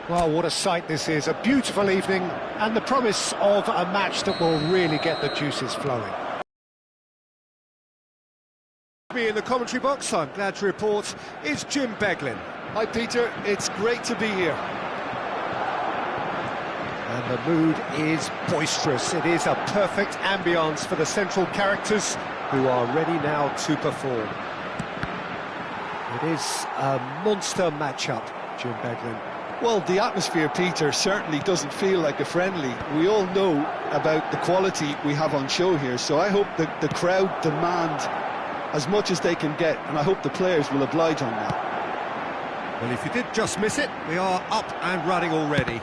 Well, what a sight this is. A beautiful evening and the promise of a match that will really get the juices flowing. Me in the commentary box, I'm glad to report, is Jim Beglin. Hi Peter, it's great to be here. And the mood is boisterous. It is a perfect ambience for the central characters who are ready now to perform. It is a monster matchup, Jim Beglin. Well, the atmosphere, Peter, certainly doesn't feel like a friendly. We all know about the quality we have on show here, so I hope that the crowd demand as much as they can get, and I hope the players will oblige on that. Well, if you did just miss it, we are up and running already.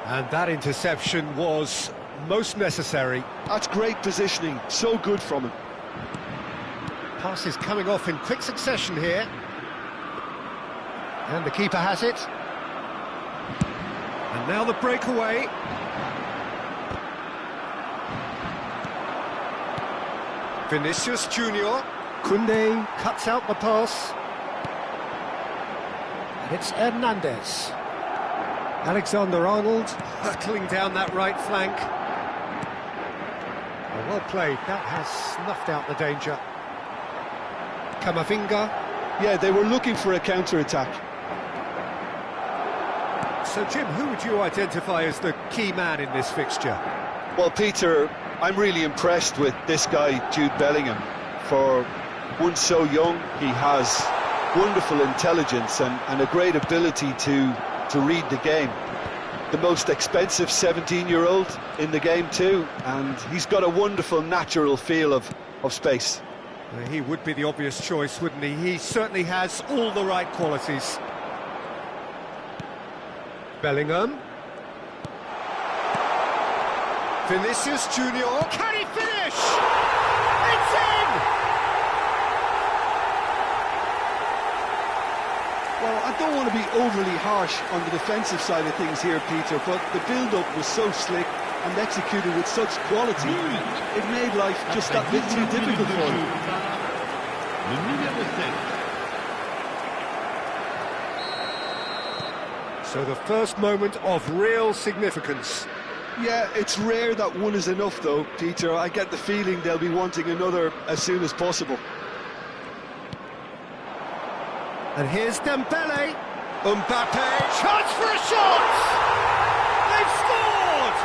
And that interception was most necessary. That's great positioning, so good from him. Passes coming off in quick succession here. And the keeper has it. And now the breakaway. Vinicius Junior. Koundé cuts out the pass. And it's Hernandez. Alexander-Arnold hurtling down that right flank. Well played, that has snuffed out the danger. Camavinga. Yeah, they were looking for a counter-attack. So Jim, who would you identify as the key man in this fixture? Well, Peter, I'm really impressed with this guy, Jude Bellingham. For one so young, he has wonderful intelligence and a great ability to read the game. The most expensive 17-year-old in the game too, and he's got a wonderful natural feel of space. He would be the obvious choice, wouldn't he? He certainly has all the right qualities. Bellingham. Vinicius Junior. Can he finish? It's in! Well, I don't want to be overly harsh on the defensive side of things here, Peter, but the build-up was so slick and executed with such quality, it made life just that bit too difficult for him. So the first moment of real significance. Yeah, it's rare that one is enough, though, Peter. I get the feeling they'll be wanting another as soon as possible. And here's Dembele. Mbappe. Chance for a shot! They've scored!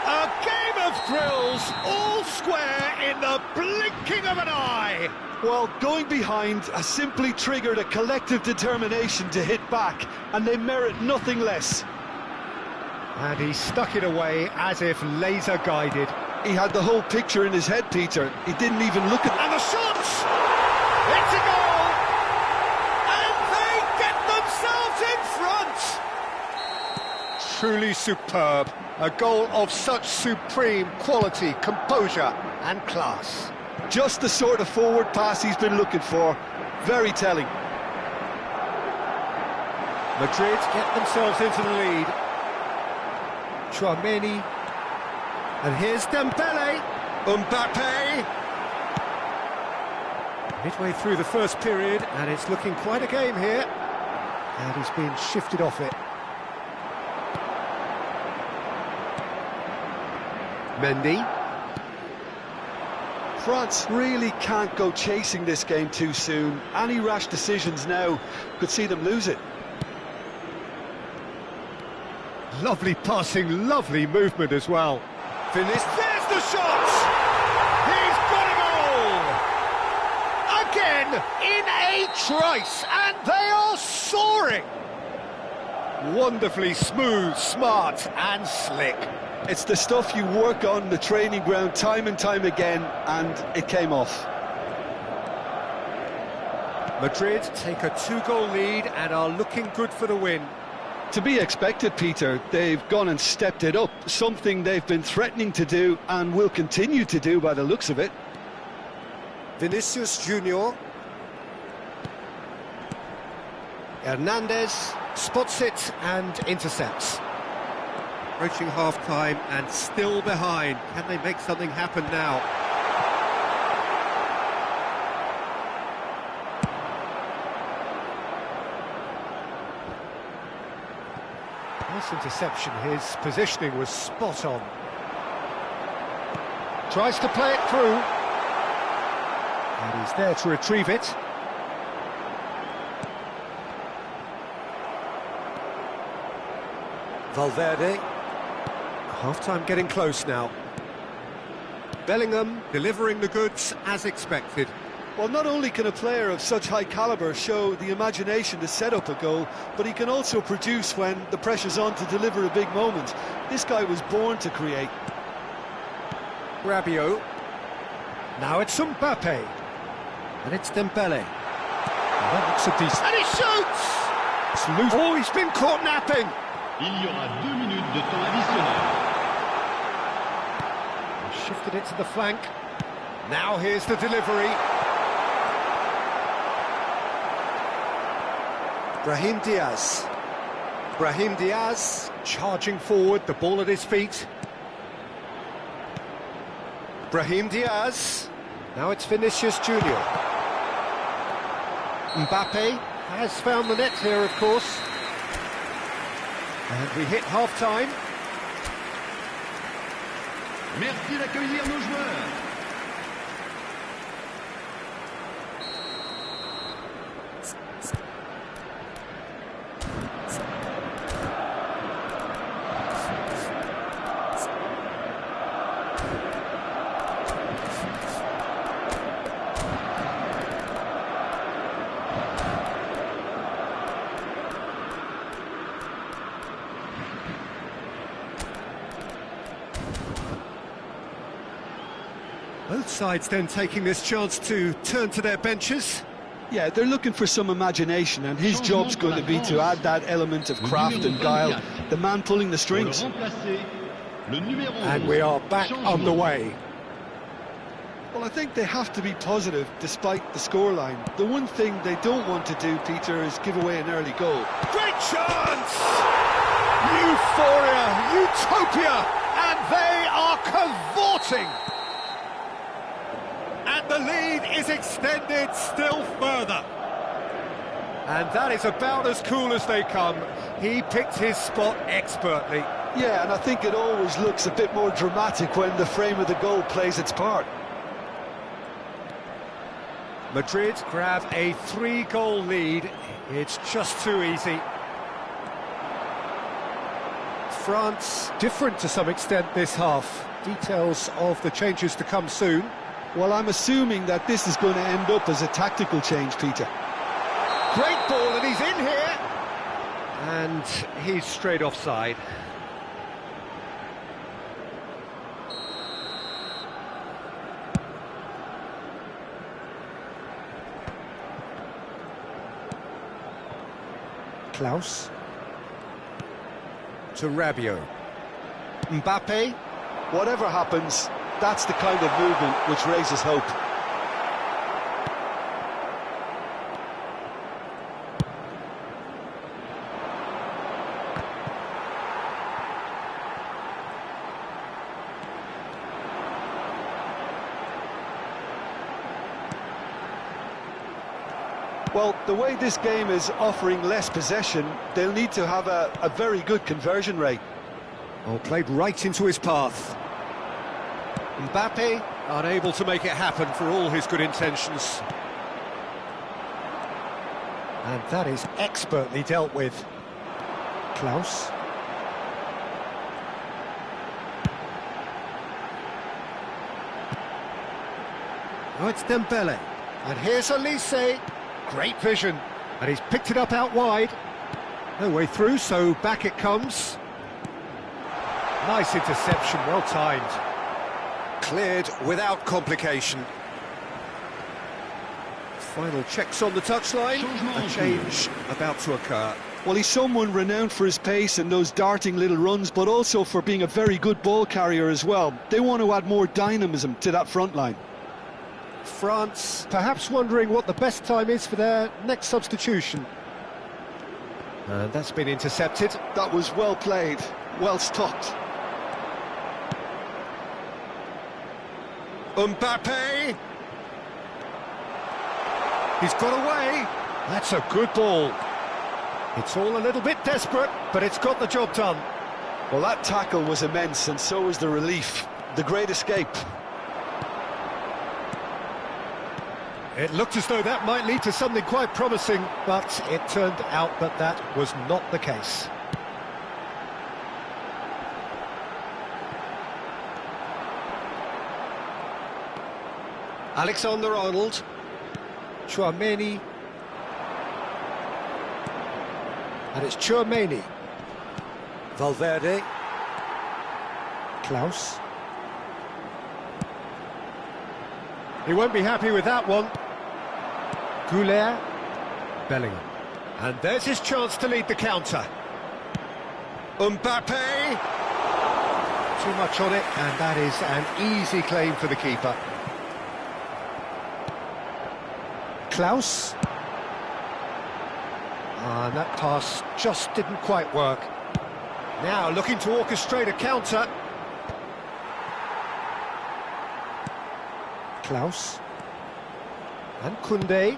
A game of thrills, all square in the blinking of an eye. Well, going behind has simply triggered a collective determination to hit back, and they merit nothing less. And he stuck it away as if laser-guided. He had the whole picture in his head, Peter. He didn't even look at... And the shot! It's a goal! And they get themselves in front! Truly superb. A goal of such supreme quality, composure and class. Just the sort of forward pass he's been looking for. Very telling. Madrid get themselves into the lead. Chouameni. And here's Dembele. Mbappe. Midway through the first period, and it's looking quite a game here. And he's been shifted off it. Mendy. France really can't go chasing this game too soon. Any rash decisions now could see them lose it. Lovely passing, lovely movement as well. There's the shot! He's got a goal! Again, in a trice, and they are soaring! Wonderfully smooth, smart and slick. It's the stuff you work on the training ground time and time again, and it came off. Madrid take a 2-goal lead and are looking good for the win. To be expected, Peter. They've gone and stepped it up, something they've been threatening to do and will continue to do by the looks of it. Vinicius Junior. Hernandez spots it and intercepts. Approaching half-time and still behind. Can they make something happen now? Nice interception, his positioning was spot on. Tries to play it through. And he's there to retrieve it. Valverde. Half-time getting close now. Bellingham delivering the goods as expected. Well, not only can a player of such high calibre show the imagination to set up a goal, but he can also produce when the pressure's on to deliver a big moment. This guy was born to create. Rabiot. Now it's Mbappe. And it's Dembele. And that looks a decent... And he shoots! It's loose. Oh, he's been caught napping! Il y aura 2 minutes de temps additionnel. Shifted it to the flank. Now here's the delivery. Brahim Diaz. Brahim Diaz charging forward, the ball at his feet. Brahim Diaz. Now it's Vinicius Junior. Mbappe has found the net here, of course. And we hit half-time. Merci d'accueillir nos joueurs. Both sides then taking this chance to turn to their benches. Yeah, they're looking for some imagination, and his job's going to be to add that element of craft and guile, the man pulling the strings. And we are back underway. Well, I think they have to be positive despite the scoreline. The one thing they don't want to do, Peter, is give away an early goal. Great chance! Euphoria, utopia, and they are cavorting! And the lead is extended still further. And that is about as cool as they come. He picked his spot expertly. Yeah, and I think it always looks a bit more dramatic when the frame of the goal plays its part. Madrid grab a 3-goal lead. It's just too easy. France different to some extent this half. Details of the changes to come soon. Well, I'm assuming that this is going to end up as a tactical change, Peter. Great ball, and he's in here. And he's straight offside. Klaus. To Rabiot. Mbappe. Whatever happens, that's the kind of movement which raises hope. Well, the way this game is offering less possession, they'll need to have a very good conversion rate. Oh, played right into his path. Mbappe unable to make it happen for all his good intentions. And that is expertly dealt with. Klaus. Oh, it's Dembele. And here's Elise. Great vision. And he's picked it up out wide. No way through, so back it comes. Nice interception, well timed. Cleared without complication. Final checks on the touchline. A change about to occur. Well, he's someone renowned for his pace and those darting little runs, but also for being a very good ball carrier as well. They want to add more dynamism to that front line. France perhaps wondering what the best time is for their next substitution. And that's been intercepted. That was well played, well stopped. Mbappe! He's got away. That's a good ball. It's all a little bit desperate, but it's got the job done. Well, that tackle was immense, and so was the relief. The great escape. It looked as though that might lead to something quite promising, but it turned out that that was not the case. Alexander-Arnold. Chouameni. And it's Chouameni. Valverde. Klaus. He won't be happy with that one. Goulet. Bellingham. And there's his chance to lead the counter. Mbappe. Too much on it, and that is an easy claim for the keeper. Klaus. And that pass just didn't quite work. Now looking to orchestrate a counter. Klaus. And Koundé.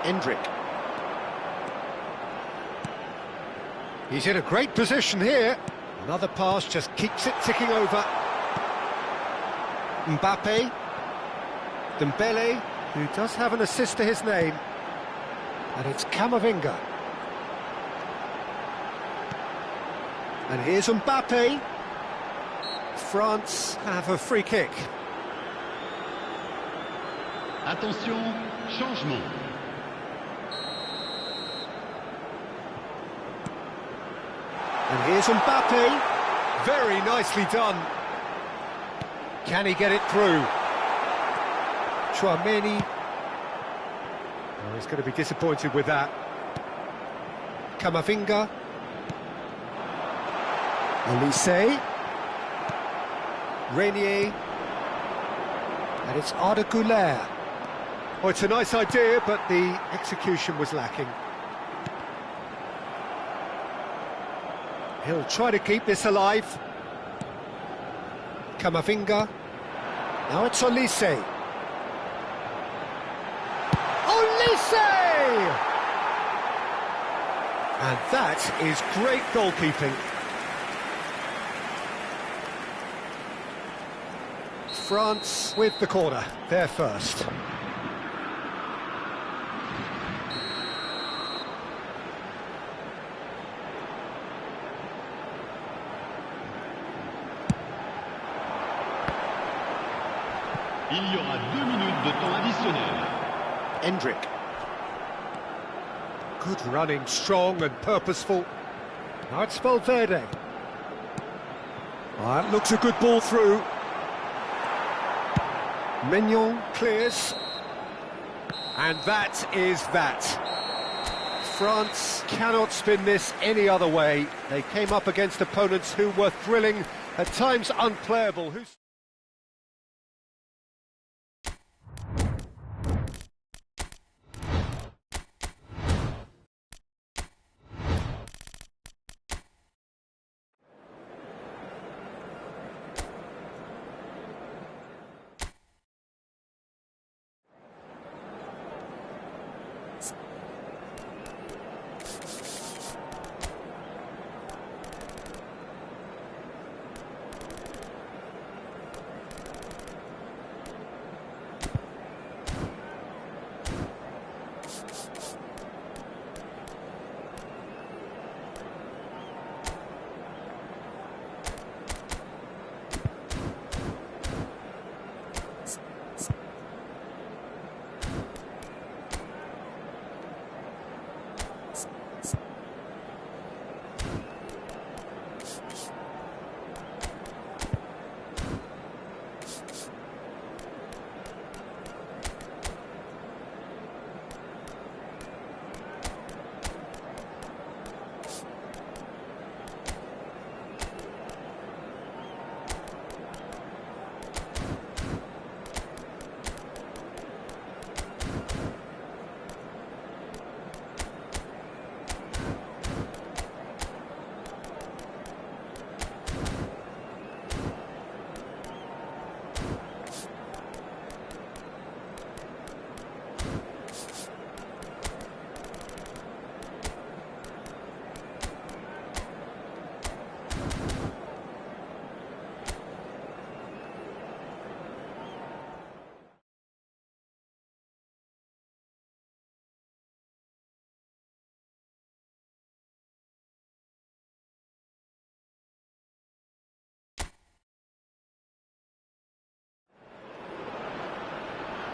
Endrick. He's in a great position here. Another pass just keeps it ticking over. Mbappe. Dembele, who does have an assist to his name. And it's Camavinga. And here's Mbappe. France have a free kick. Attention, changement. And here's Mbappe. Very nicely done. Can he get it through? Chouameni. Oh, he's going to be disappointed with that. Camavinga. Olise. Renier. And it's Arda Güler. Oh, it's a nice idea, but the execution was lacking. He'll try to keep this alive. Camavinga. Now it's Olise. Olise! And that is great goalkeeping. France with the corner, they're first. Il y aura 2 minutes de temps additionnel. Endrick. Good running, strong and purposeful. Now it's Valverde. That looks a good ball through. Mignon clears. And that is that. France cannot spin this any other way. They came up against opponents who were thrilling, at times unplayable.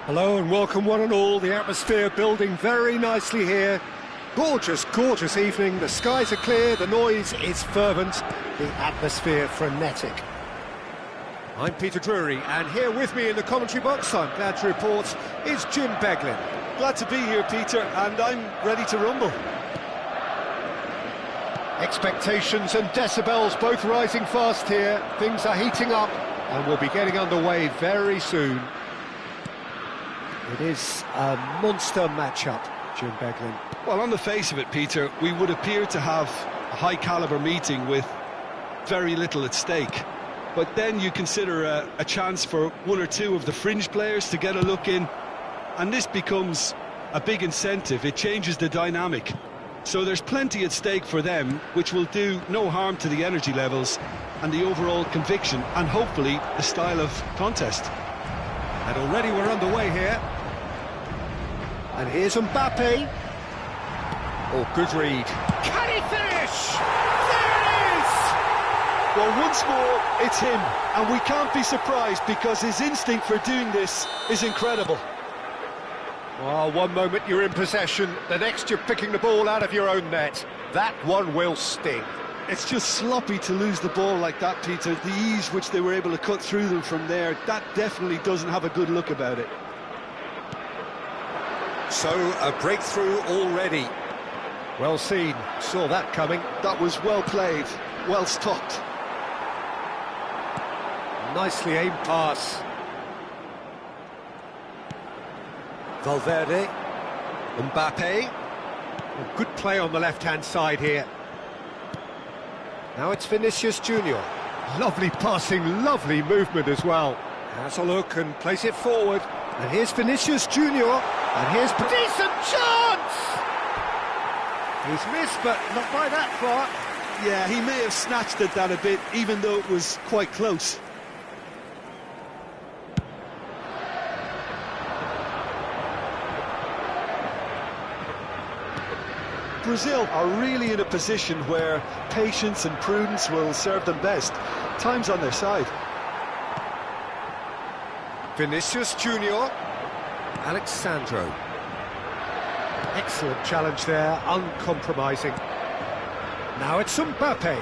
Hello and welcome one and all. The atmosphere building very nicely here. Gorgeous, gorgeous evening. The skies are clear, the noise is fervent, the atmosphere frenetic. I'm Peter Drury, and here with me in the commentary box, I'm glad to report, is Jim Beglin. Glad to be here, Peter, and I'm ready to rumble. Expectations and decibels both rising fast here. Things are heating up, and we'll be getting underway very soon. It is a monster matchup, Jim Beglin. Well, on the face of it, Peter, we would appear to have a high-caliber meeting with very little at stake. But then you consider a chance for one or two of the fringe players to get a look in, and this becomes a big incentive. It changes the dynamic. So there's plenty at stake for them, which will do no harm to the energy levels and the overall conviction, and hopefully the style of contest. And already we're underway here. And here's Mbappe. Oh, good read. Can he finish? There it is! Well, once more, it's him. And we can't be surprised because his instinct for doing this is incredible. Well, one moment you're in possession, the next you're picking the ball out of your own net. That one will sting. It's just sloppy to lose the ball like that, Peter. The ease which they were able to cut through them from there, that definitely doesn't have a good look about it. So, a breakthrough already. Well seen, saw that coming. That was well played, well stopped. Nicely aimed pass. Valverde. Mbappe. Oh, good play on the left-hand side here. Now it's Vinicius Junior. Lovely passing, lovely movement as well. Has a look and plays it forward. And here's Vinicius Junior. And here's a decent chance! He's missed, but not by that far. Yeah, he may have snatched at that a bit, even though it was quite close. Brazil are really in a position where patience and prudence will serve them best. Time's on their side. Vinicius Junior. Alexandro. Excellent challenge there, uncompromising. Now it's Mbappe.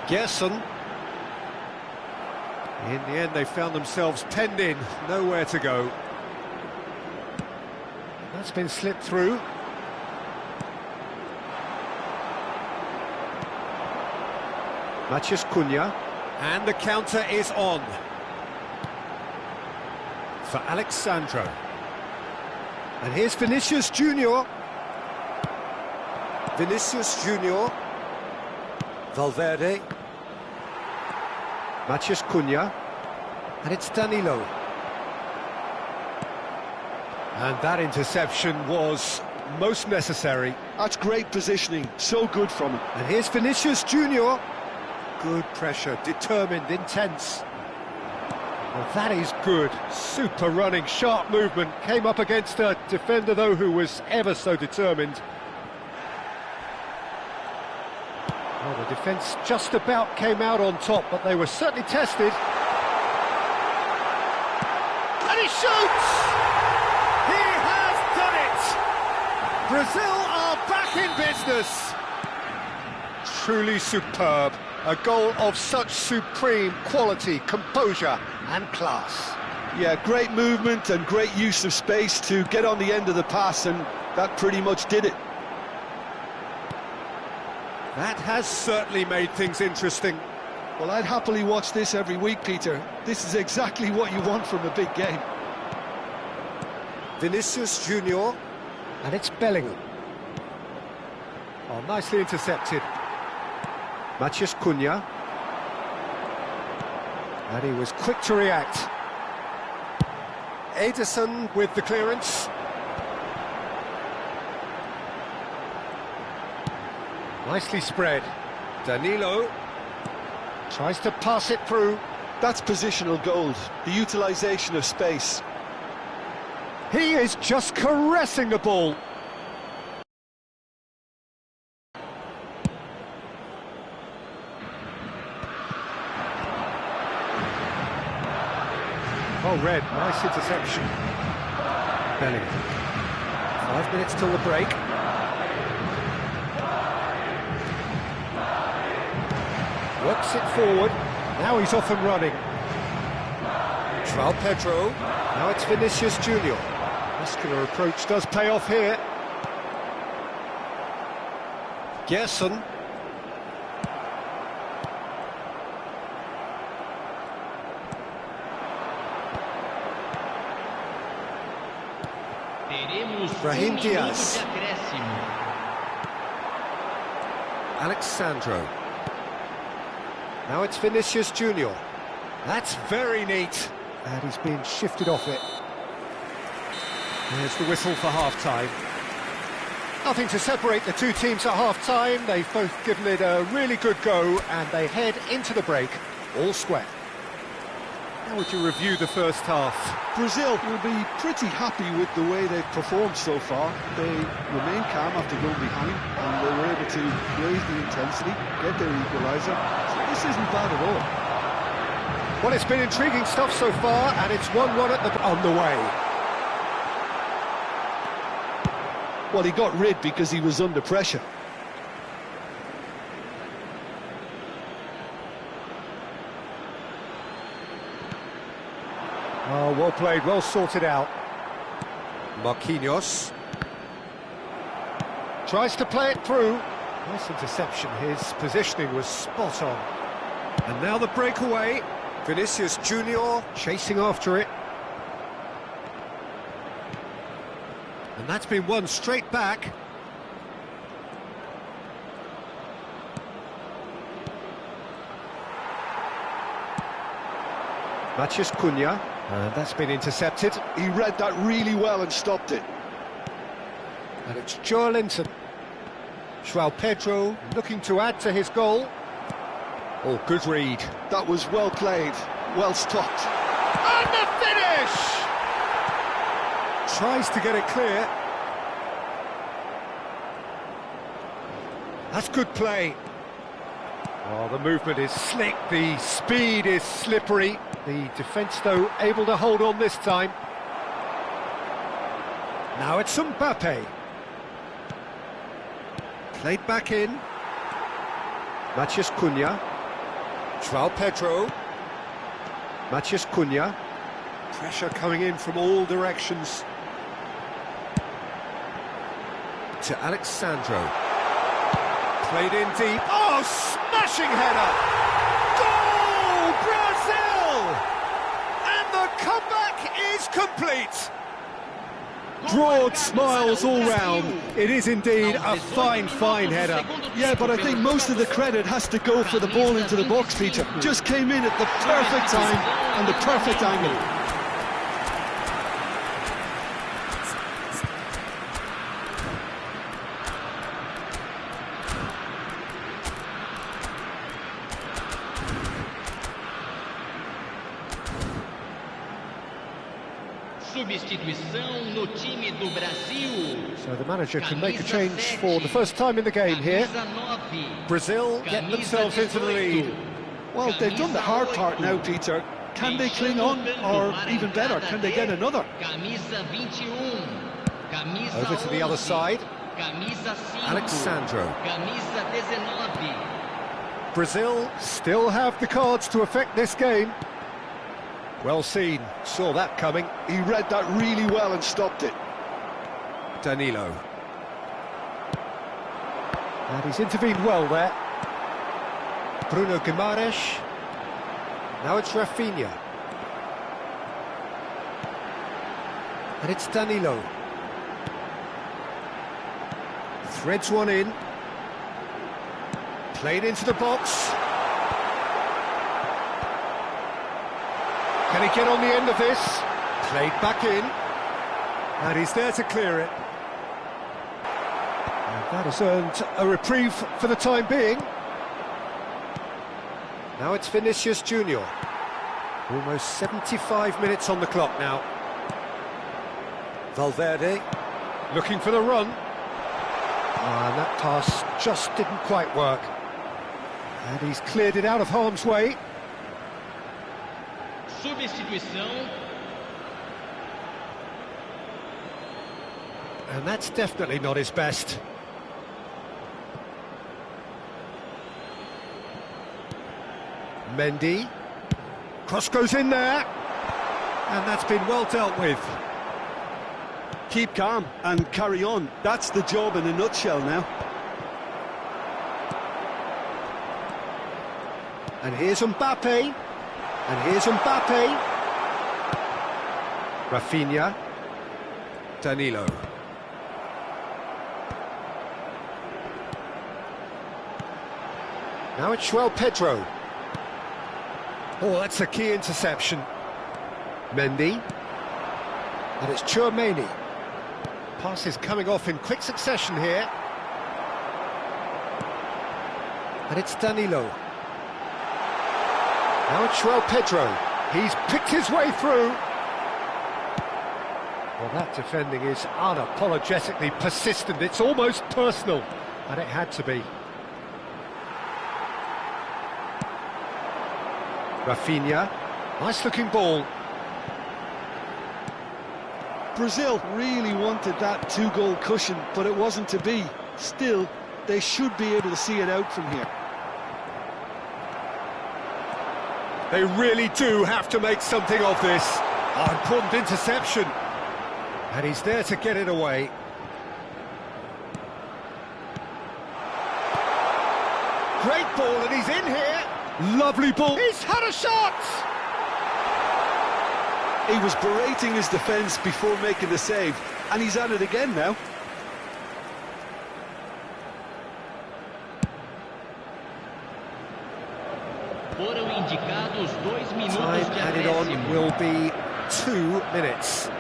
Gerson. In the end, they found themselves penned in, nowhere to go. That's been slipped through. Matheus Cunha, and the counter is on. For Alexandro. And here's Vinicius Junior. Vinicius Junior. Valverde. Matheus Cunha, and it's Danilo. And that interception was most necessary. That's great positioning, so good from him. And here's Vinicius Junior. Good pressure, determined, intense. Well, that is good. Super running, sharp movement. Came up against a defender, though, who was ever so determined. Well, the defence just about came out on top, but they were certainly tested. And he shoots! He has done it! Brazil are back in business! Truly superb. A goal of such supreme quality, composure and class. Yeah, great movement and great use of space to get on the end of the pass, and that pretty much did it. That has certainly made things interesting. Well, I'd happily watch this every week, Peter. This is exactly what you want from a big game. Vinicius Junior, and it's Bellingham. Oh, nicely intercepted. Matheus Cunha. And he was quick to react. Ederson with the clearance. Nicely spread. Danilo tries to pass it through. That's positional gold, the utilisation of space. He is just caressing the ball. Well read, nice interception. Bellingham. 5 minutes till the break. Works it forward. Now he's off and running. João Pedro. Now it's Vinicius Junior. Muscular approach does pay off here. Gerson. Brahim Diaz. Alexandro. Now it's Vinicius Junior. That's very neat. And he's been shifted off it. There's the whistle for half-time. Nothing to separate the two teams at half-time. They've both given it a really good go, and they head into the break all square. How would you review the first half? Brazil will be pretty happy with the way they've performed so far. They remain calm after going behind, and they were able to raise the intensity, get their equaliser. So this isn't bad at all. Well, it's been intriguing stuff so far, and it's 1-1 on the way. Well, he got rid because he was under pressure. Oh, well played, well sorted out. Marquinhos. Tries to play it through. Nice interception, his positioning was spot on. And now the breakaway. Vinicius Junior chasing after it. And that's been won straight back. Matheus Cunha. And that's been intercepted. He read that really well and stopped it. And it's Joe Linton. João Pedro looking to add to his goal. Oh, good read. That was well played, well stopped. And the finish! Tries to get it clear. That's good play. Oh, the movement is slick, the speed is slippery. The defence, though, able to hold on this time. Now it's Mbappe. Played back in. Matheus Cunha. João Pedro. Matheus Cunha. Pressure coming in from all directions. To Alexandro. Played in deep. Oh, smashing header! Goal, Brazil! And the comeback is complete. Broad smiles all round. It is indeed a fine, fine header. Yeah, but I think most of the credit has to go for the ball into the box, Peter. Just came in at the perfect time and the perfect angle. Substituição no time do Brasil. So the manager can make a change for the first time in the game here. Brazil get themselves into the lead. Well, they've done the hard part now, Peter. Can they cling on, or even better, can they get another? Over to the other side. Alexandro. Brazil still have the cards to affect this game. Well seen, saw that coming. He read that really well and stopped it. Danilo. And he's intervened well there. Bruno Guimaraes. Now it's Rafinha. And it's Danilo. Threads one in. Played into the box. Can he get on the end of this? Played back in. And he's there to clear it. And that has earned a reprieve for the time being. Now it's Vinicius Junior. Almost 75 minutes on the clock now. Valverde looking for the run. And that pass just didn't quite work. And he's cleared it out of harm's way. Substituição. And that's definitely not his best. Mendy. Cross goes in there. And that's been well dealt with. Keep calm and carry on. That's the job in a nutshell now. And here's Mbappe. And here's Mbappe. Rafinha. Danilo. Now it's João Pedro. Oh, that's a key interception. Mendy. And it's Tchouaméni. Passes coming off in quick succession here. And it's Danilo. Now it's João Pedro. He's picked his way through. Well, that defending is unapologetically persistent. It's almost personal. And it had to be. Rafinha. Nice looking ball. Brazil really wanted that two-goal cushion, but it wasn't to be. Still, they should be able to see it out from here. They really do have to make something of this. Oh, important interception. And he's there to get it away. Great ball, and he's in here. Lovely ball. He's had a shot! He was berating his defence before making the save, and he's at it again now. Foram indicados 2 minutos Time de added on acréscimo. will be 2 minutes.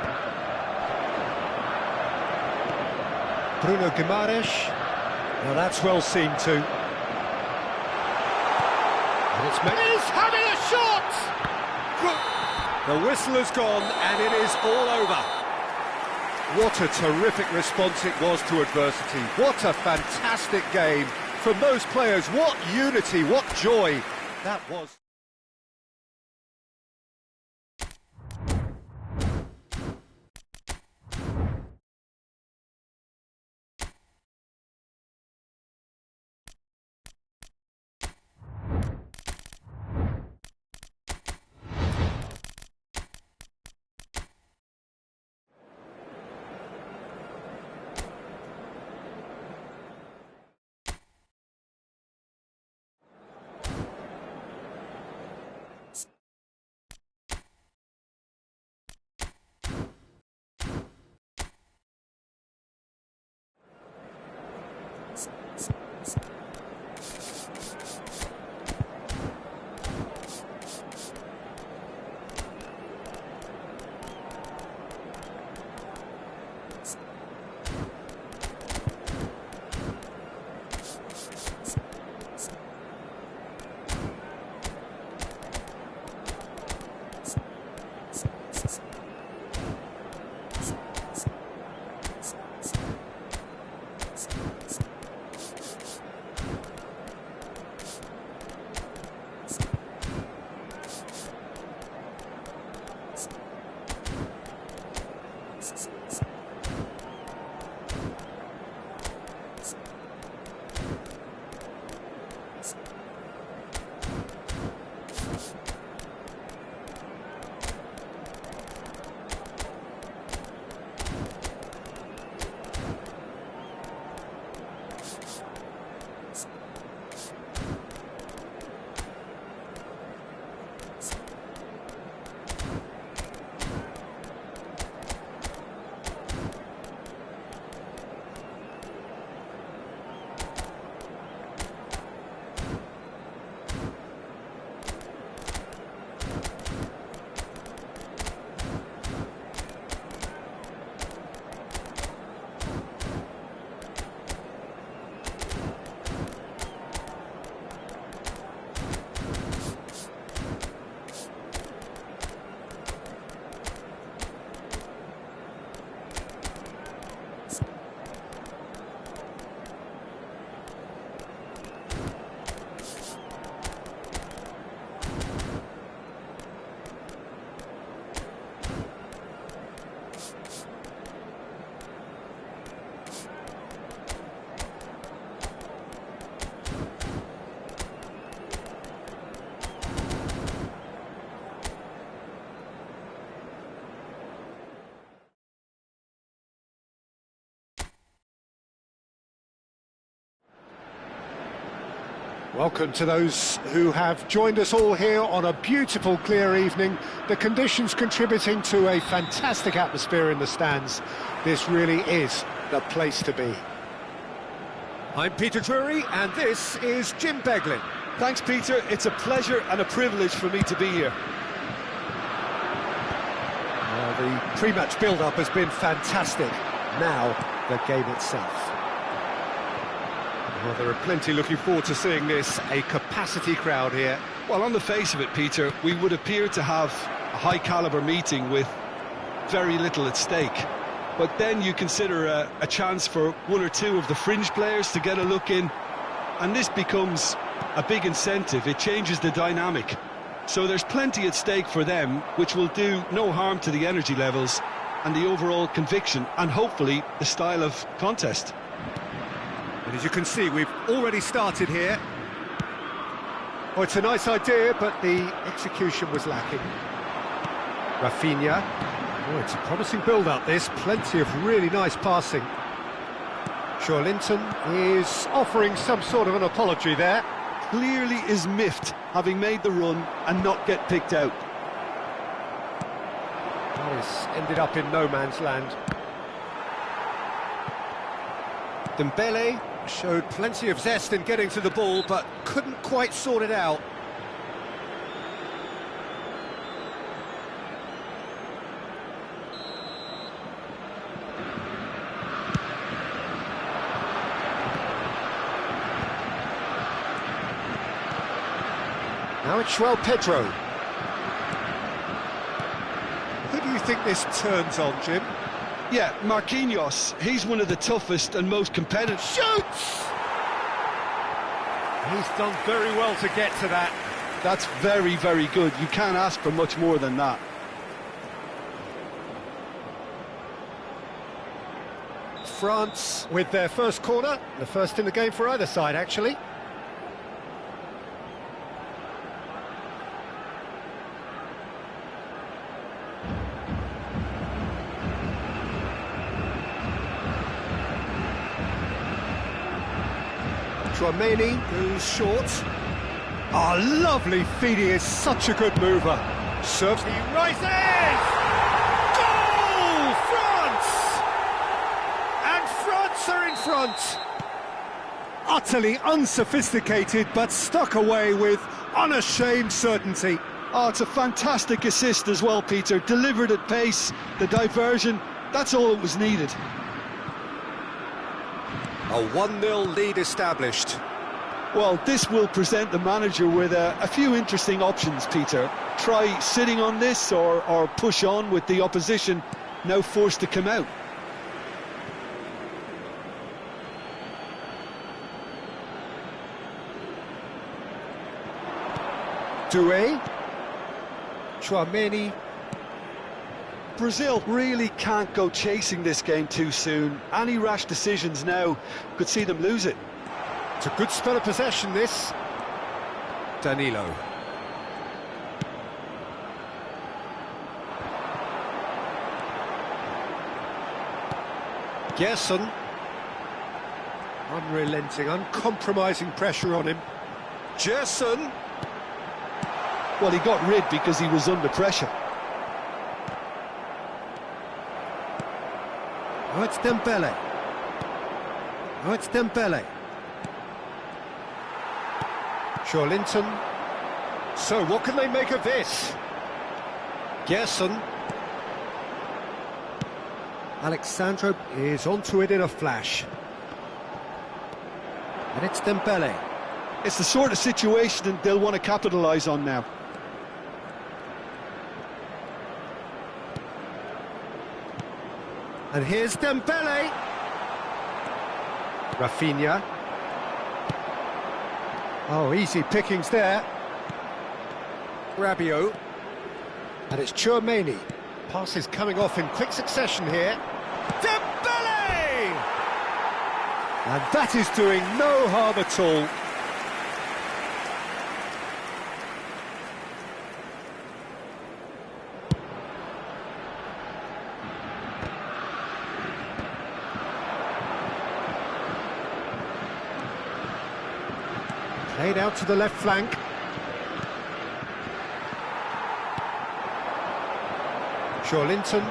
Bruno Guimaraes. Now that's well seen too. And it's he's having a shot! The whistle has gone and it is all over. What a terrific response it was to adversity. What a fantastic game from those players. What unity, what joy that was. Welcome to those who have joined us all here on a beautiful, clear evening. The conditions contributing to a fantastic atmosphere in the stands. This really is the place to be. I'm Peter Drury, and this is Jim Beglin. Thanks, Peter. It's a pleasure and a privilege for me to be here. The pre-match build-up has been fantastic. Now, the game itself. Well, there are plenty looking forward to seeing this, a capacity crowd here. Well, on the face of it, Peter, we would appear to have a high-caliber meeting with very little at stake. But then you consider a chance for one or two of the fringe players to get a look in, and this becomes a big incentive. It changes the dynamic. So there's plenty at stake for them, which will do no harm to the energy levels and the overall conviction, and hopefully the style of contest. And as you can see, we've already started here. Oh, it's a nice idea, but the execution was lacking. Rafinha. Oh, it's a promising build-up, this. Plenty of really nice passing. Linton is offering some sort of an apology there. Clearly is miffed, having made the run and not get picked out. Paris ended up in no man's land. Dembele showed plenty of zest in getting to the ball, but couldn't quite sort it out. Now it's Pedro. Who do you think this turns on, Jim? Yeah, Marquinhos. He's one of the toughest and most competitive. Shoots! He's done very well to get to that. That's very, very good. You can't ask for much more than that. France with their first corner, the first in the game for either side, actually. Tchouaméni goes short. Oh, lovely feed, he is such a good mover. Serves, he rises! Goal! France! And France are in front. Utterly unsophisticated, but stuck away with unashamed certainty. Oh, it's a fantastic assist as well, Peter. Delivered at pace, the diversion, that's all that was needed. A 1-0 lead established. Well, this will present the manager with a few interesting options, Peter. Try sitting on this or push on with the opposition now forced to come out. Doué. Tchouaméni. Brazil really can't go chasing this game too soon. Any rash decisions now could see them lose it. It's a good spell of possession, this. Danilo. Gerson. Unrelenting, uncompromising pressure on him. Gerson. Well, he got rid because he was under pressure. Oh, it's Dembele. Oh, it's Dembele. Linton. So, what can they make of this? Gerson. Alexandro is onto it in a flash. And it's Dembele. It's the sort of situation that they'll want to capitalise on now. And here's Dembele. Rafinha. Oh, easy pickings there. Rabiot. And it's Tchouaméni. Passes coming off in quick succession here. Dembele! And that is doing no harm at all. Played out to the left flank. Linton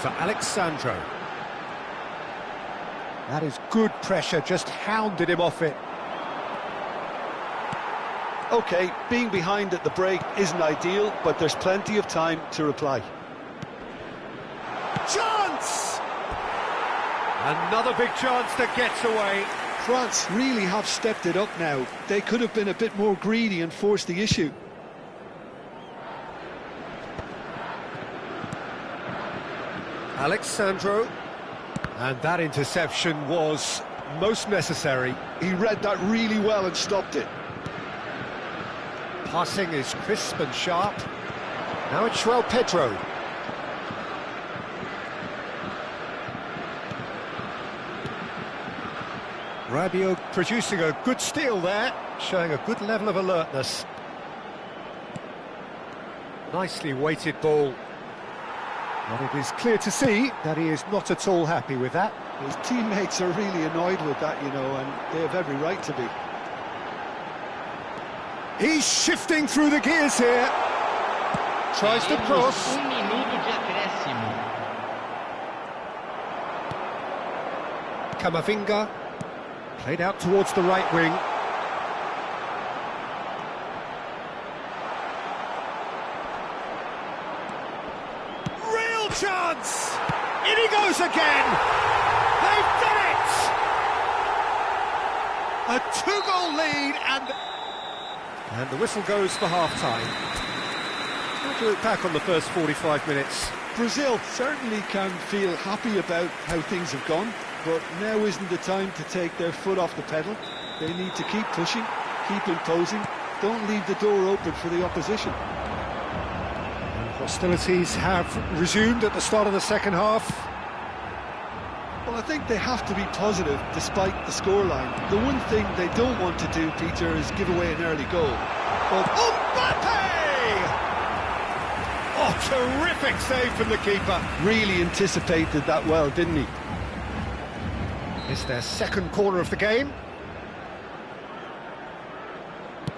for Alexandro. That is good pressure, just hounded him off it. OK, being behind at the break isn't ideal, but there's plenty of time to reply. Chance! Another big chance that gets away. France really have stepped it up now. They could have been a bit more greedy and forced the issue. Alexandro, and that interception was most necessary. He read that really well and stopped it. Passing is crisp and sharp. Now it's Pedro. Rabiot producing a good steal there, showing a good level of alertness. Nicely weighted ball. But it is clear to see that he is not at all happy with that. His teammates are really annoyed with that, you know, and they have every right to be. He's shifting through the gears here. Tries to cross. Camavinga. Played out towards the right wing. Real chance! In he goes again! They've done it! A two-goal lead and the whistle goes for half-time. How do you look back on the first 45 minutes? Brazil certainly can feel happy about how things have gone, but now isn't the time to take their foot off the pedal. They need to keep pushing, keep imposing, don't leave the door open for the opposition. And hostilities have resumed at the start of the second half. Well, I think they have to be positive despite the scoreline. The one thing they don't want to do, Peter, is give away an early goal. But Mbappe! Oh, terrific save from the keeper. Really anticipated that well, didn't he? It's their second corner of the game.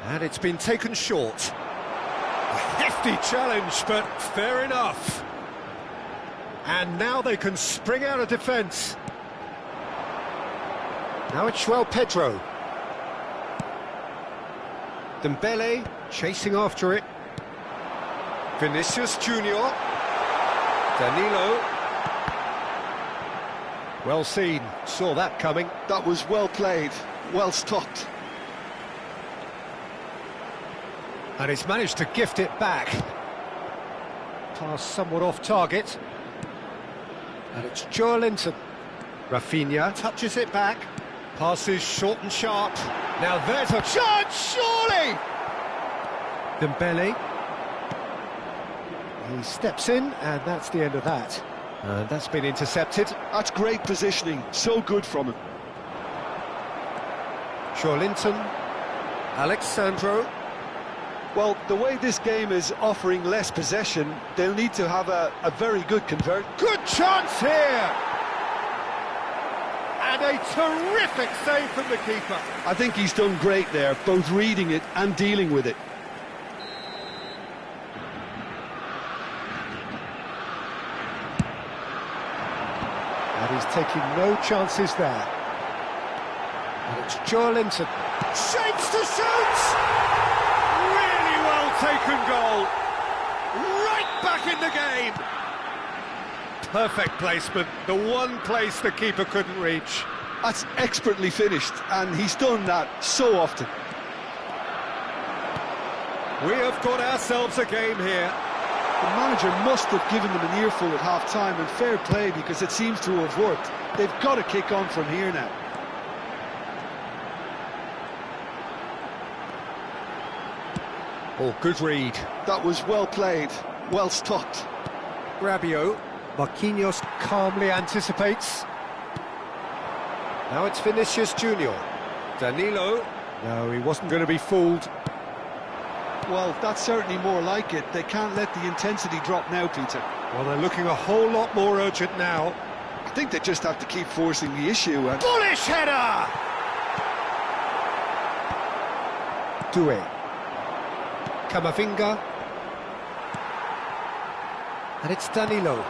And it's been taken short. A hefty challenge, but fair enough. And now they can spring out of defence. Now it's Pedro. Dembele chasing after it. Vinicius Junior. Danilo. Well seen, saw that coming. That was well played, well stopped. And he's managed to gift it back. Pass somewhat off target. And it's Linton. Rafinha touches it back. Passes short and sharp. Now there's a chance, surely! Dembele. He steps in, and that's the end of that. And that's been intercepted. That's great positioning, so good from him. Linton. Alexandro. Well, the way this game is offering less possession, they'll need to have a very good convert. Good chance here! And a terrific save from the keeper. I think he's done great there, both reading it and dealing with it. And he's taking no chances there. And it's Linton. Shapes to shoot! Really well taken goal. Right back in the game. Perfect placement, the one place the keeper couldn't reach. That's expertly finished, and he's done that so often. We have got ourselves a game here. The manager must have given them an earful at half-time, and fair play, because it seems to have worked. They've got to kick on from here now. Oh, good read. That was well played, well stopped. Rabiot. Marquinhos calmly anticipates. Now it's Vinicius Junior. Danilo. No, he wasn't going to be fooled. Well, that's certainly more like it. They can't let the intensity drop now, Peter. Well, they're looking a whole lot more urgent now. I think they just have to keep forcing the issue. Bullish header! Due. Camavinga. And it's Danilo.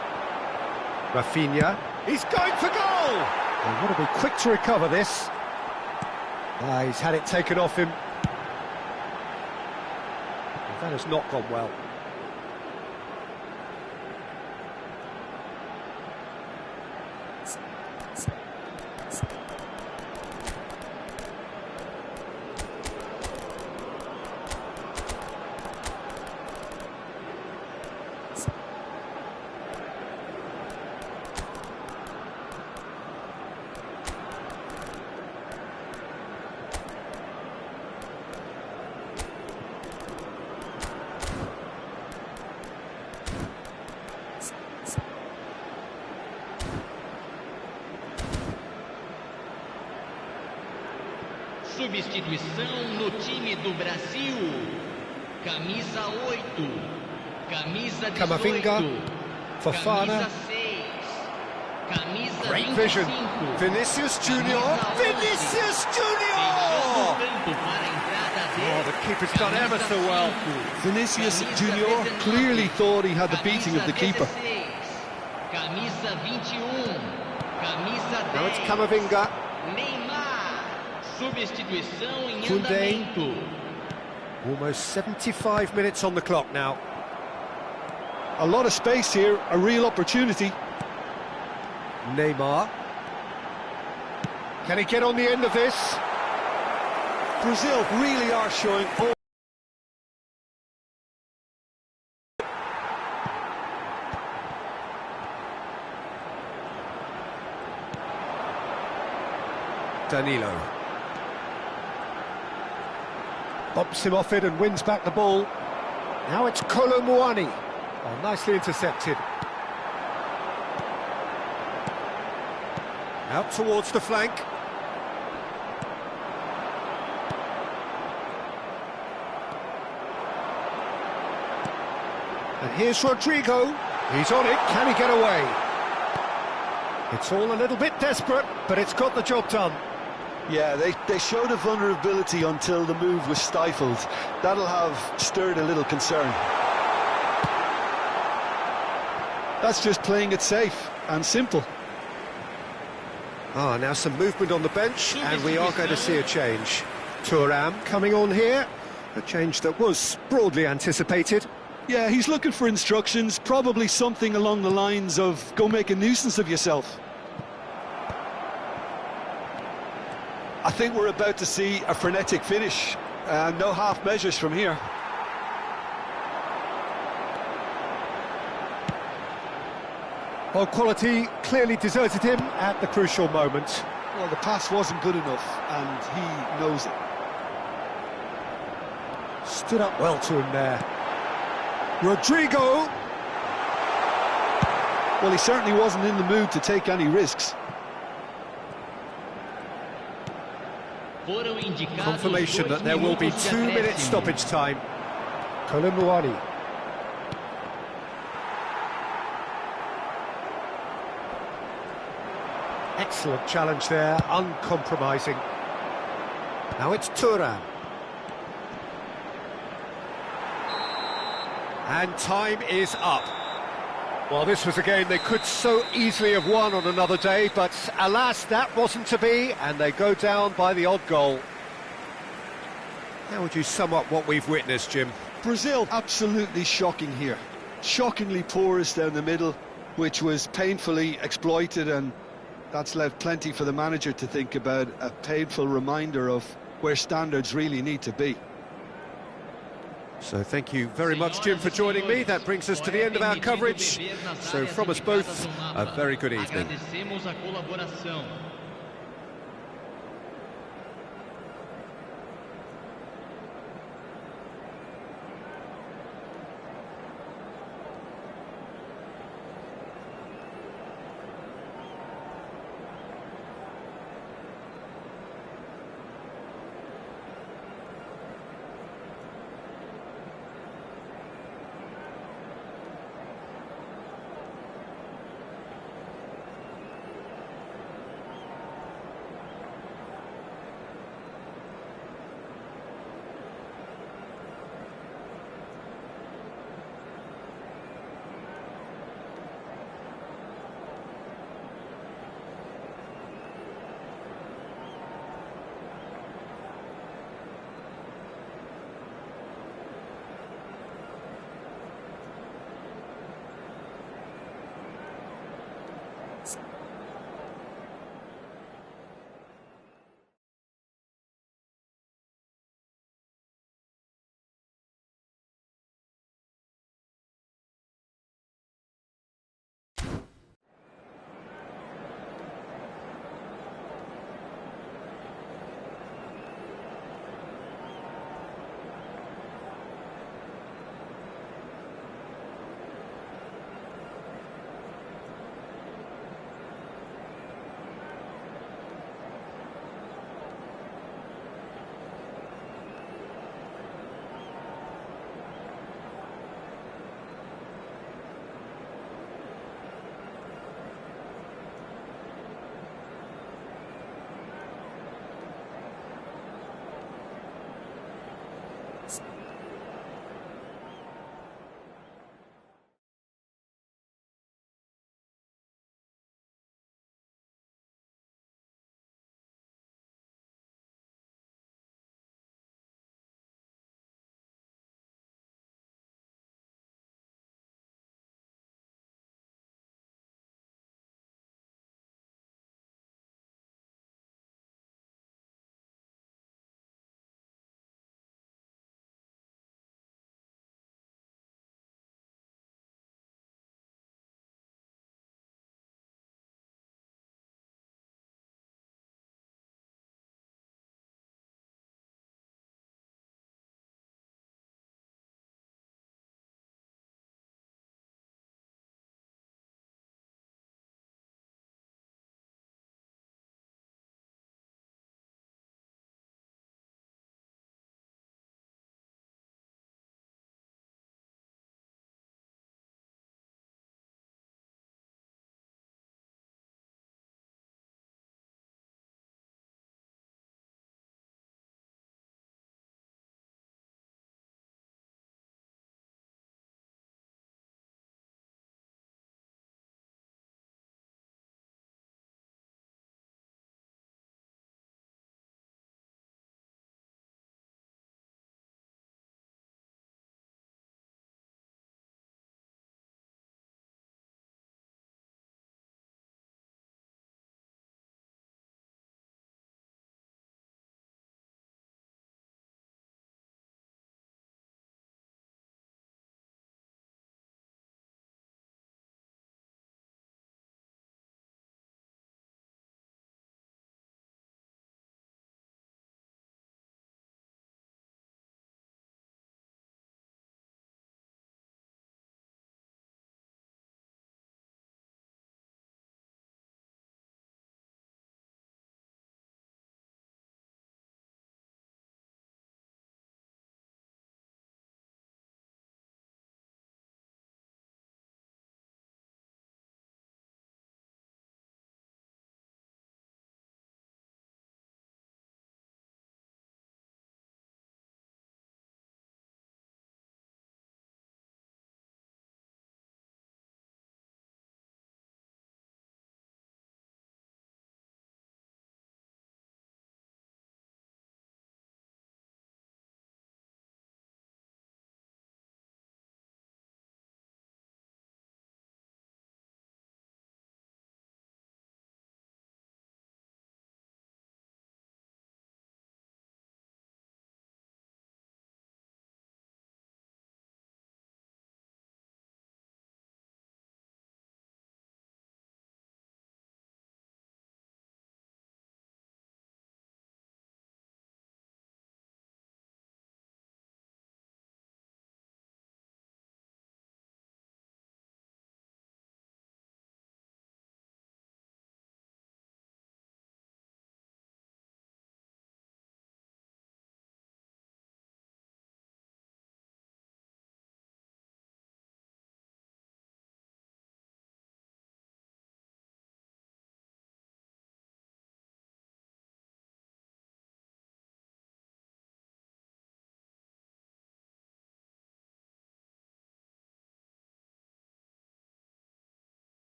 Rafinha. He's going for goal! And want to be quick to recover this. He's had it taken off him. That has not gone well. Substituição no time do Brasil. Camisa 8. Camisa 18. Camavinga. Fofana. Camisa 6. Camisa Great 25. vision. Vinicius Junior. Vinicius Junior! Oh, the keeper's done ever so well. Vinicius Junior clearly thought he had the beating of the keeper. Camisa 21. Camisa 10. Now it's Camavinga. Neymar. Substituição em Koundé. andamento. Almost 75 minutes on the clock now. A lot of space here, a real opportunity. Neymar. Can he get on the end of this? Brazil really are showing all. Danilo. Bumps him off it and wins back the ball. Now it's Colomwani. Oh, nicely intercepted. Out towards the flank. And here's Rodrigo. He's on it. Can he get away? It's all a little bit desperate, but it's got the job done. Yeah, they showed a vulnerability until the move was stifled. That'll have stirred a little concern. That's just playing it safe and simple. Now some movement on the bench, and we are going to see a change. Thuong coming on here, a change that was broadly anticipated. Yeah, he's looking for instructions, probably something along the lines of, go make a nuisance of yourself. I think we're about to see a frenetic finish. No half measures from here. Well, quality clearly deserted him at the crucial moment. Well, the pass wasn't good enough, and he knows it. Stood up well to him there. Rodrigo! Well, he certainly wasn't in the mood to take any risks. Confirmation that there will be 2 minutes stoppage time. Colomwani. Excellent challenge there, uncompromising. Now it's Thuong. And time is up. Well, this was a game they could so easily have won on another day, but alas, that wasn't to be, and they go down by the odd goal. How would you sum up what we've witnessed, Jim? Brazil, absolutely shocking here. Shockingly porous down the middle, which was painfully exploited, and that's left plenty for the manager to think about, a painful reminder of where standards really need to be. So thank you very much, Jim, for joining me. That brings us to the end of our coverage. So from us both, a very good evening.